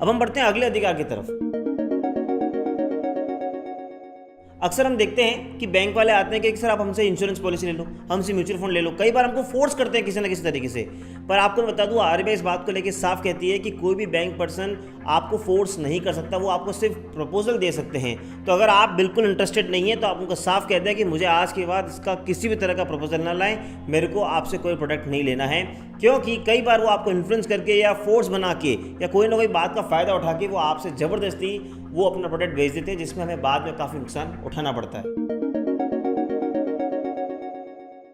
अब हम बढ़ते हैं अगले अधिकार की तरफ। अक्सर हम देखते हैं कि बैंक वाले आते हैं कि सर आप हमसे इंश्योरेंस पॉलिसी ले लो, हमसे म्यूचुअल फंड ले लो। कई बार हमको फोर्स करते हैं किसी ना किसी तरीके से। पर आपको बता दूं, आरबीआई इस बात को लेकर साफ कहती है कि कोई भी बैंक पर्सन आपको फोर्स नहीं कर सकता, वो आपको सिर्फ प्रपोजल दे सकते हैं। तो अगर आप बिल्कुल इंटरेस्टेड नहीं है तो आप उनको साफ कहते हैं कि मुझे आज के बाद इसका किसी भी तरह का प्रपोजल ना लाएं, मेरे को आपसे कोई प्रोडक्ट नहीं लेना है। क्योंकि कई बार वो आपको इन्फ्लुएंस करके या फोर्स बना के या कोई ना कोई बात का फ़ायदा उठा के वो आपसे ज़बरदस्ती वो अपना प्रोडक्ट बेच देते हैं, जिसमें हमें बाद में काफ़ी नुकसान उठाना पड़ता है।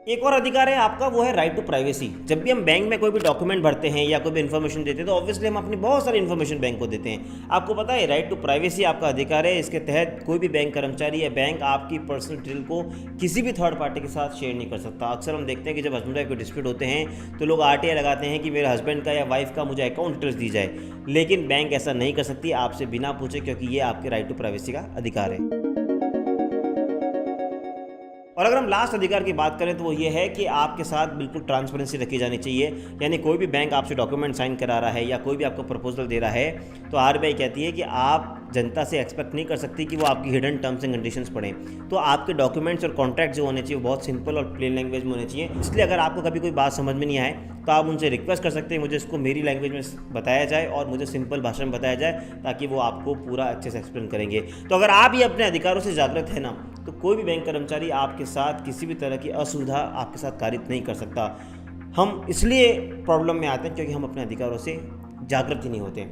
एक और अधिकार है आपका, वो है राइट टू प्राइवेसी। जब भी हम बैंक में कोई भी डॉक्यूमेंट भरते हैं या कोई भी इन्फॉर्मेशन देते हैं तो ऑब्वियसली हम अपनी बहुत सारी इन्फॉर्मेशन बैंक को देते हैं। आपको पता है राइट टू प्राइवेसी आपका अधिकार है। इसके तहत कोई भी बैंक कर्मचारी या बैंक आपकी पर्सनल डिटेल को किसी भी थर्ड पार्टी के साथ शेयर नहीं कर सकता। अक्सर हम देखते हैं कि जब हस्बैंड वाइफ के डिस्प्यूट होते हैं तो लोग आरटीआई लगाते हैं कि मेरे हस्बैंड का या वाइफ का मुझे अकाउंट डिटेल्स दी जाए, लेकिन बैंक ऐसा नहीं कर सकती आपसे बिना पूछे, क्योंकि ये आपके राइट टू प्राइवेसी का अधिकार है। और अगर हम लास्ट अधिकार की बात करें तो वो ये है कि आपके साथ बिल्कुल ट्रांसपेरेंसी रखी जानी चाहिए। यानी कोई भी बैंक आपसे डॉक्यूमेंट साइन करा रहा है या कोई भी आपको प्रपोजल दे रहा है तो आरबीआई कहती है कि आप जनता से एक्सपेक्ट नहीं कर सकती कि वो आपकी हिडन टर्म्स एंड कंडीशंस पढ़ें। तो आपके डॉक्यूमेंट्स और कॉन्ट्रैक्ट जो होने चाहिए वो बहुत सिंपल और प्लेन लैंग्वेज में होने चाहिए। इसलिए अगर आपको कभी कोई बात समझ में नहीं आए तो आप उनसे रिक्वेस्ट कर सकते हैं मुझे इसको मेरी लैंग्वेज में बताया जाए और मुझे सिंपल भाषा में बताया जाए, ताकि वो आपको पूरा अच्छे से एक्सप्लेन करेंगे। तो अगर आप ये अपने अधिकारों से जागृत है ना, तो कोई भी बैंक कर्मचारी आपके साथ किसी भी तरह की असुविधा आपके साथ कारित नहीं कर सकता। हम इसलिए प्रॉब्लम में आते हैं क्योंकि हम अपने अधिकारों से जागृत ही नहीं होते।